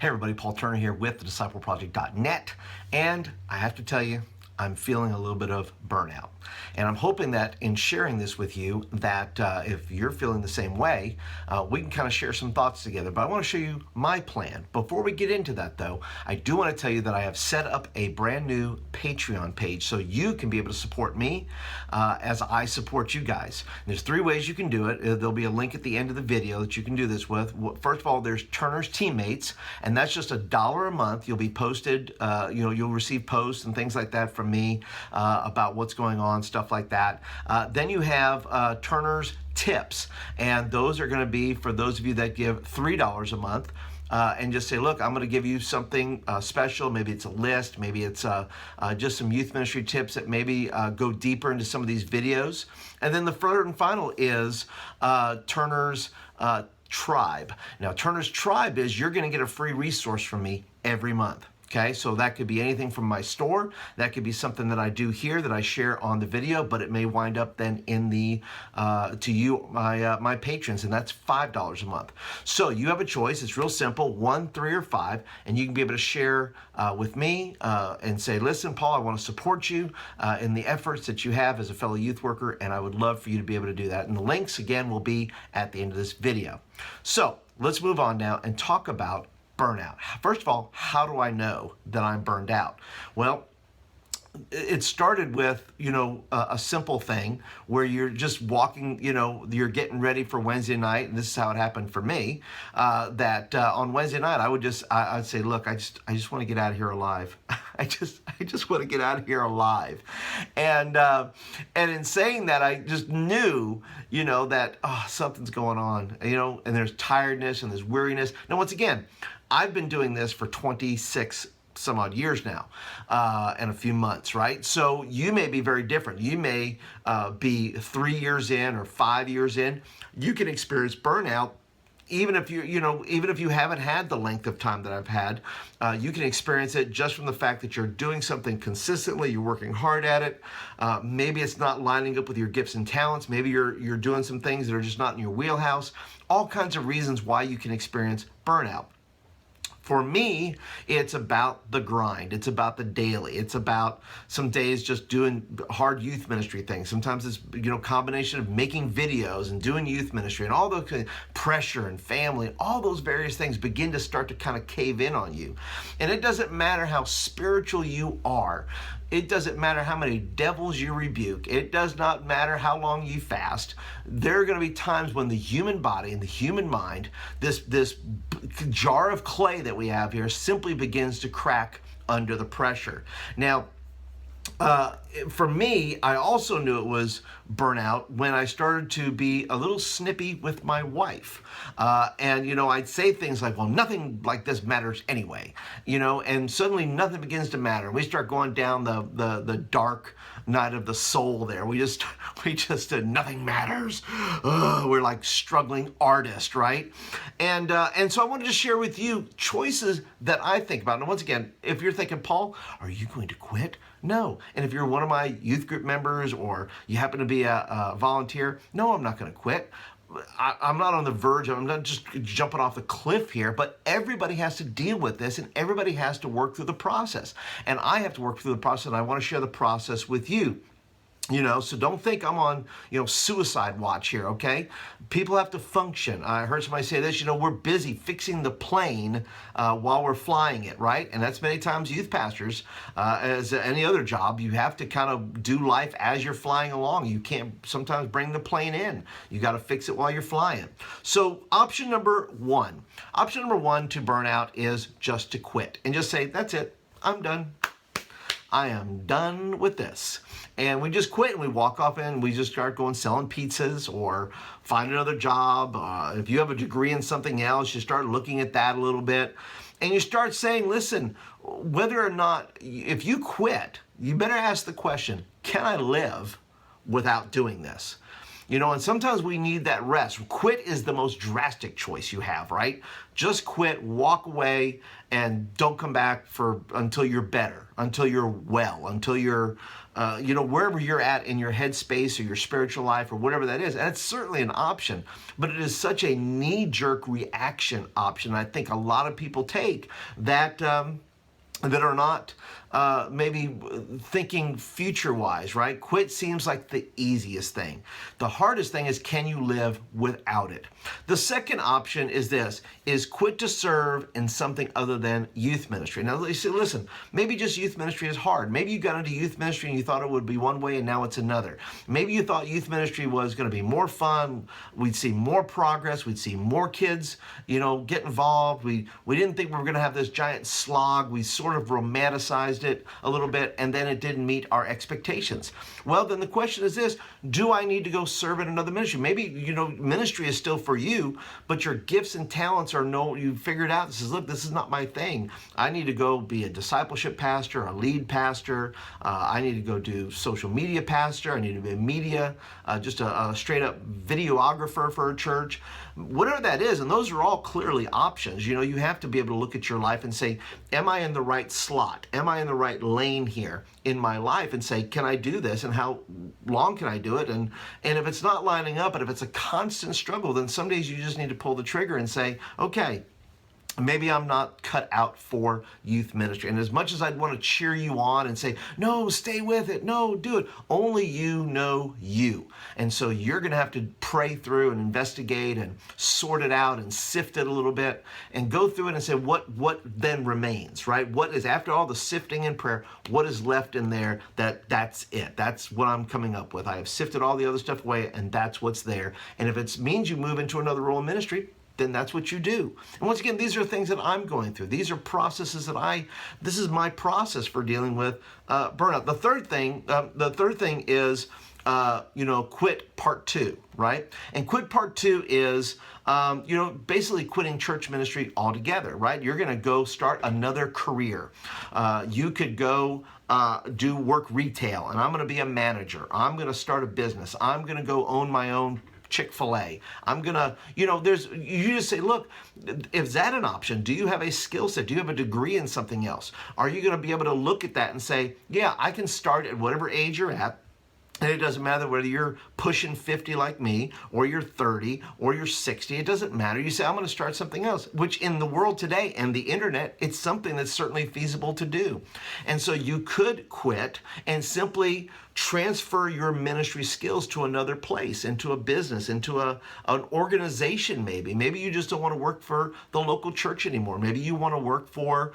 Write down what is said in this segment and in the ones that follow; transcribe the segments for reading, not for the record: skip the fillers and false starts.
everybody, Paul Turner here with thediscipleproject.net, and I have to tell you, I'm feeling a little bit of burnout. And I'm hoping that in sharing this with you, that if you're feeling the same way, we can kind of share some thoughts together. But I want to show you my plan. Before we get into that though, I do want to tell you that I have set up a brand new Patreon page so you can be able to support me as I support you guys. And there's 3 ways you can do it. There'll be a link at the end of the video that you can do this with. First of all, there's Turner's Teammates, and that's just $1 a month. You'll be posted, you'll receive posts and things like that from me about what's going on, stuff like that. Then you have Turner's Tips, and those are going to be for those of you that give $3 a month. And just say, look, I'm going to give you something special. Maybe it's a list. Maybe it's just some youth ministry tips that maybe go deeper into some of these videos. And then the third and final is Turner's Tribe. Now, Turner's Tribe is you're going to get a free resource from me every month. Okay, so that could be anything from my store. That could be something that I do here that I share on the video, but it may wind up then in the to you, my patrons, and that's $5 a month. So you have a choice. It's real simple: 1, 3, or 5, and you can be able to share with me and say, "Listen, Paul, I want to support you in the efforts that you have as a fellow youth worker, and I would love for you to be able to do that." And the links again will be at the end of this video. So let's move on now and talk about burnout. First of all, how do I know that I'm burned out? Well, it started with, a simple thing where you're just walking, you're getting ready for Wednesday night, and this is how it happened for me, that on Wednesday night, I'd say, look, I just want to get out of here alive. I just want to get out of here alive. And in saying that, I just knew, that, something's going on, and there's tiredness and there's weariness. Now, once again, I've been doing this for 26 some odd years now, and a few months, right? So you may be very different. You may be 3 years in or 5 years in. You can experience burnout even if you haven't had the length of time that I've had. You can experience it just from the fact that you're doing something consistently, you're working hard at it. Maybe it's not lining up with your gifts and talents. Maybe you're doing some things that are just not in your wheelhouse. All kinds of reasons why you can experience burnout. For me, it's about the grind. It's about the daily. It's about some days just doing hard youth ministry things. Sometimes it's, combination of making videos and doing youth ministry and all those kind of pressure and family, all those various things begin to start to kind of cave in on you. And it doesn't matter how spiritual you are. It doesn't matter how many devils you rebuke. It does not matter how long you fast. There are going to be times when the human body and the human mind, this jar of clay that we have here, simply begins to crack under the pressure. Now, for me, I also knew it was burnout when I started to be a little snippy with my wife. And I'd say things like, well, nothing like this matters anyway, and suddenly nothing begins to matter. We start going down the dark night of the soul there. We just nothing matters. We're like struggling artists, right? And so I wanted to share with you choices that I think about. And once again, if you're thinking, Paul, are you going to quit? No. And if you're one of my youth group members or you happen to be a volunteer, no, I'm not going to quit. I'm not on the verge. I'm not just jumping off the cliff here, but everybody has to deal with this and everybody has to work through the process. And I have to work through the process, and I want to share the process with you. So don't think I'm on, suicide watch here, okay? People have to function. I heard somebody say this, we're busy fixing the plane while we're flying it, right? And that's many times youth pastors, as any other job, you have to kind of do life as you're flying along. You can't sometimes bring the plane in. You got to fix it while you're flying. So option number one to burnout is just to quit and just say, that's it, I'm done. I am done with this. And we just quit and we walk off and we just start going selling pizzas or find another job. If you have a degree in something else, you start looking at that a little bit. And you start saying, listen, whether or not, if you quit, you better ask the question, can I live without doing this? And sometimes we need that rest. Quit is the most drastic choice you have, right? Just quit, walk away, and don't come back until you're better, until you're well, until you're, wherever you're at in your headspace or your spiritual life or whatever that is. And it's certainly an option, but it is such a knee-jerk reaction option I think a lot of people take that are not maybe thinking future-wise, right? Quit seems like the easiest thing. The hardest thing is, can you live without it? The second option is this, is quit to serve in something other than youth ministry. Now, you say, listen, maybe just youth ministry is hard. Maybe you got into youth ministry and you thought it would be one way and now it's another. Maybe you thought youth ministry was going to be more fun. We'd see more progress. We'd see more kids, get involved. We didn't think we were going to have this giant slog. We sort of romanticized it a little bit, and then it didn't meet our expectations. Well, then the question is this, do I need to go serve in another ministry? Maybe, ministry is still for you, but your gifts and talents are you figured out, look, this is not my thing. I need to go be a discipleship pastor, a lead pastor. I need to go do social media pastor. I need to be a media, just a straight up videographer for a church. Whatever that is, and those are all clearly options. You have to be able to look at your life and say, am I in the right slot? Am I in the right lane here in my life? And say, can I do this? And how long can I do it? And if it's not lining up, and if it's a constant struggle, then some days you just need to pull the trigger and say, okay, maybe I'm not cut out for youth ministry. And as much as I'd want to cheer you on and say, no, stay with it, no, do it, only you know you. And so you're going to have to pray through and investigate and sort it out and sift it a little bit and go through it and say, what then remains, right? What is, after all the sifting and prayer, what is left in there? That's it. That's what I'm coming up with. I have sifted all the other stuff away, and that's what's there. And if it means you move into another role in ministry, then that's what you do. And once again, these are things that I'm going through. These are processes that this is my process for dealing with burnout. The third thing is, quit part two, right? And quit part two is, basically quitting church ministry altogether, right? You're going to go start another career. You could go do work retail, and I'm going to be a manager. I'm going to start a business. I'm going to go own my own Chick-fil-A. I'm gonna, you just say, look, is that an option? Do you have a skill set? Do you have a degree in something else? Are you gonna be able to look at that and say, yeah, I can start at whatever age you're at, and it doesn't matter whether you're pushing 50 like me, or you're 30, or you're 60. It doesn't matter. You say, I'm going to start something else, which in the world today and the internet, it's something that's certainly feasible to do. And so you could quit and simply transfer your ministry skills to another place, into a business, into an organization maybe. Maybe you just don't want to work for the local church anymore. Maybe you want to work for,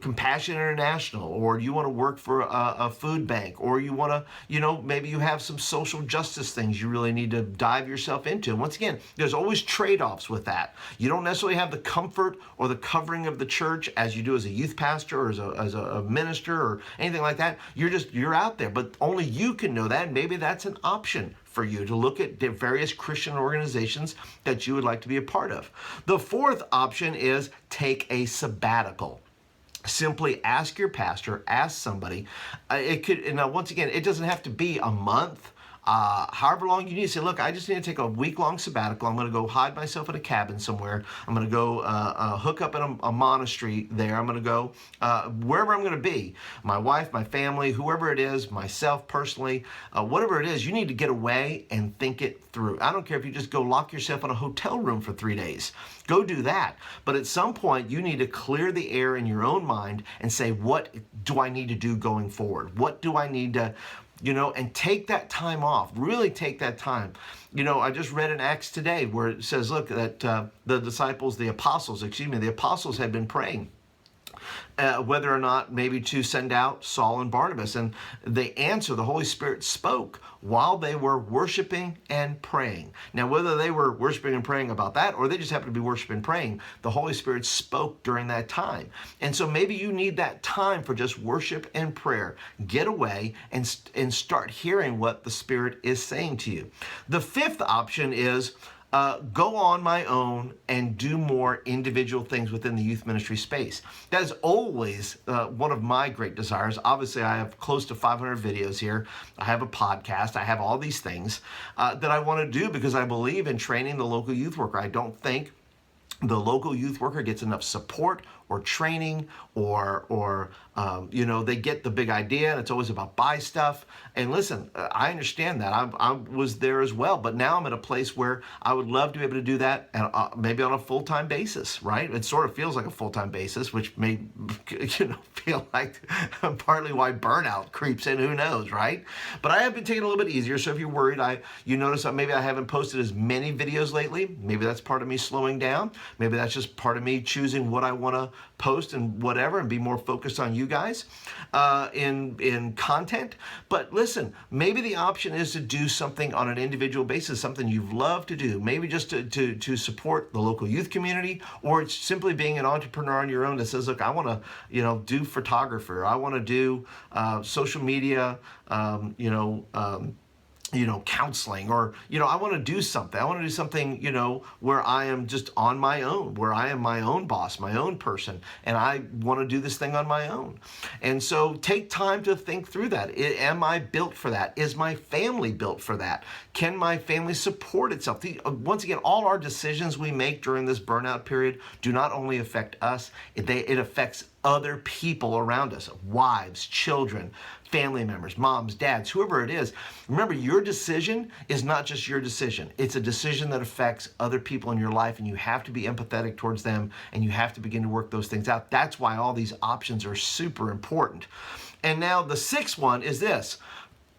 Compassion International, or you want to work for a food bank, or you want to, maybe you have some social justice things you really need to dive yourself into. And once again, there's always trade-offs with that. You don't necessarily have the comfort or the covering of the church as you do as a youth pastor or as a minister or anything like that. You're out there, but only you can know that. And maybe that's an option for you to look at the various Christian organizations that you would like to be a part of. The fourth option is take a sabbatical. Simply ask your pastor, ask somebody. Once again, it doesn't have to be a month. However long you need to say, look, I just need to take a week-long sabbatical. I'm going to go hide myself in a cabin somewhere. I'm going to go hook up in a monastery there. I'm going to go wherever I'm going to be. My wife, my family, whoever it is, myself personally, whatever it is, you need to get away and think it through. I don't care if you just go lock yourself in a hotel room for 3 days. Go do that. But at some point, you need to clear the air in your own mind and say, what do I need to do going forward? What do I need to... and take that time off, really take that time. I just read in Acts today where it says, look, that the apostles had been praying whether or not maybe to send out Saul and Barnabas. And the Holy Spirit spoke while they were worshiping and praying. Now, whether they were worshiping and praying about that, or they just happened to be worshiping and praying, the Holy Spirit spoke during that time. And so maybe you need that time for just worship and prayer. Get away and start hearing what the Spirit is saying to you. The fifth option is go on my own and do more individual things within the youth ministry space. That is always one of my great desires. Obviously, I have close to 500 videos here. I have a podcast. I have all these things that I want to do because I believe in training the local youth worker. I don't think the local youth worker gets enough support or training or they get the big idea and it's always about buy stuff. And listen, I understand that. I was there as well, but now I'm at a place where I would love to be able to do that and maybe on a full-time basis, right? It sort of feels like a full-time basis, which may feel like partly why burnout creeps in, who knows, right? But I have been taking it a little bit easier, so if you're worried, you notice that maybe I haven't posted as many videos lately. Maybe that's part of me slowing down. Maybe that's just part of me choosing what I want to post and whatever and be more focused on you guys in content. But listen, maybe the option is to do something on an individual basis, something you've loved to do, maybe just to support the local youth community, or it's simply being an entrepreneur on your own that says, look, I want to do photography, I want to do social media, counseling, or, I want to do something. I want to do something, where I am just on my own, where I am my own boss, my own person, and I want to do this thing on my own. And so take time to think through that. Am I built for that? Is my family built for that? Can my family support itself? Once again, all our decisions we make during this burnout period do not only affect us, it affects other people around us, wives, children, family members, moms, dads, whoever it is. Remember, your decision is not just your decision. It's a decision that affects other people in your life, and you have to be empathetic towards them, and you have to begin to work those things out. That's why all these options are super important. And now the sixth one is this.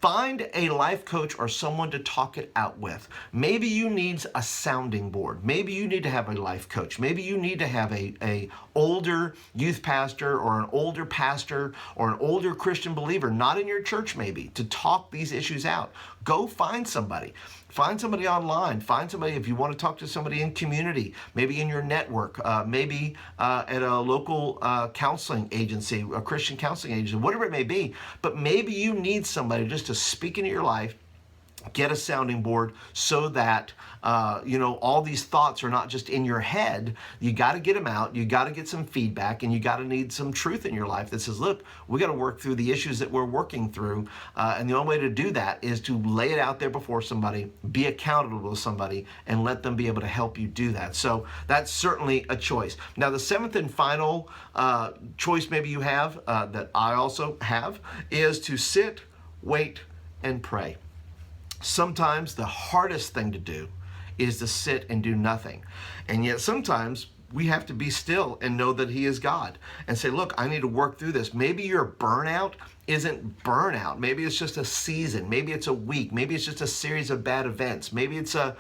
Find a life coach or someone to talk it out with. Maybe you need a sounding board. Maybe you need to have a life coach. Maybe you need to have a older youth pastor or an older pastor or an older Christian believer, not in your church maybe, to talk these issues out. Go find somebody. Find somebody online. Find somebody, if you want to talk to somebody in community, maybe in your network, maybe at a local counseling agency, a Christian counseling agency, whatever it may be. But maybe you need somebody just to speak into your life, get a sounding board so that, all these thoughts are not just in your head. You got to get them out. You got to get some feedback, and you got to need some truth in your life that says, look, we got to work through the issues that we're working through. And the only way to do that is to lay it out there before somebody, be accountable to somebody, and let them be able to help you do that. So that's certainly a choice. Now, the seventh and final choice maybe you have that I also have is to sit, wait, and pray. Sometimes the hardest thing to do is to sit and do nothing. And yet sometimes we have to be still and know that He is God and say, look, I need to work through this. Maybe your burnout isn't burnout. Maybe it's just a season. Maybe it's a week. Maybe it's just a series of bad events. Maybe it's a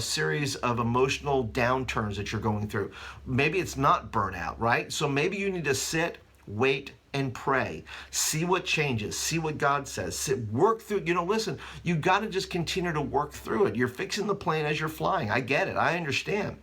series of emotional downturns that you're going through. Maybe it's not burnout, right? So maybe you need to sit, wait, and pray. See what changes. See what God says. Work through, listen, you got to just continue to work through it. You're fixing the plane as you're flying. I get it. I understand.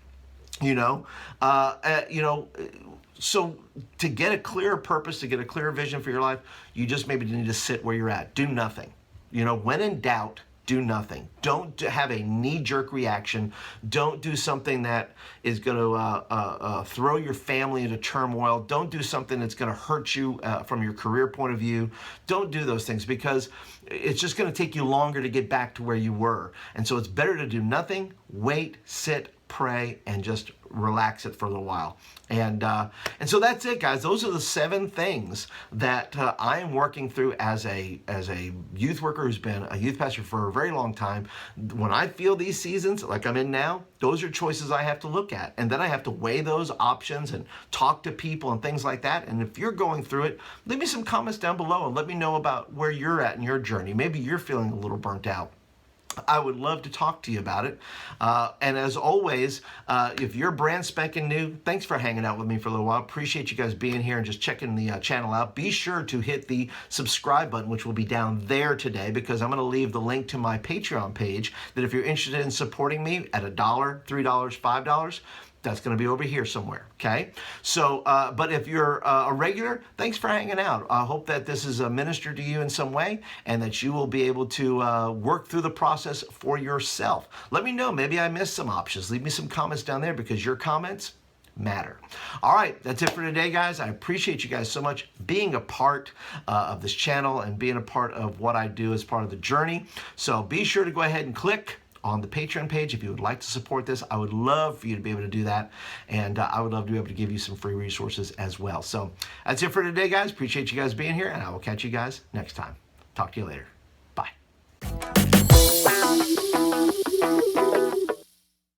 So to get a clearer purpose, to get a clearer vision for your life, you just maybe need to sit where you're at. Do nothing. When in doubt, do nothing. Don't have a knee-jerk reaction. Don't do something that is going to throw your family into turmoil. Don't do something that's going to hurt you from your career point of view. Don't do those things because it's just going to take you longer to get back to where you were. And so it's better to do nothing, wait, sit, pray, and just relax it for a little while. And so that's it, guys. Those are the 7 things that I am working through as a youth worker who's been a youth pastor for a very long time. When I feel these seasons like I'm in now, those are choices I have to look at. And then I have to weigh those options and talk to people and things like that. And if you're going through it, leave me some comments down below and let me know about where you're at in your journey. Maybe you're feeling a little burnt out. I would love to talk to you about it. And as always, if you're brand spanking new, thanks for hanging out with me for a little while. Appreciate you guys being here and just checking the channel out. Be sure to hit the subscribe button, which will be down there today, because I'm going to leave the link to my Patreon page that if you're interested in supporting me at $1, $3, $5, That's going to be over here somewhere, okay? So, but if you're a regular, thanks for hanging out. I hope that this is a minister to you in some way and that you will be able to work through the process for yourself. Let me know. Maybe I missed some options. Leave me some comments down there because your comments matter. All right, that's it for today, guys. I appreciate you guys so much being a part of this channel and being a part of what I do as part of the journey. So be sure to go ahead and click on the Patreon page if you would like to support this. I would love for you to be able to do that, and I would love to be able to give you some free resources as well. So that's it for today, guys. Appreciate you guys being here, and I will catch you guys next time. Talk to you later.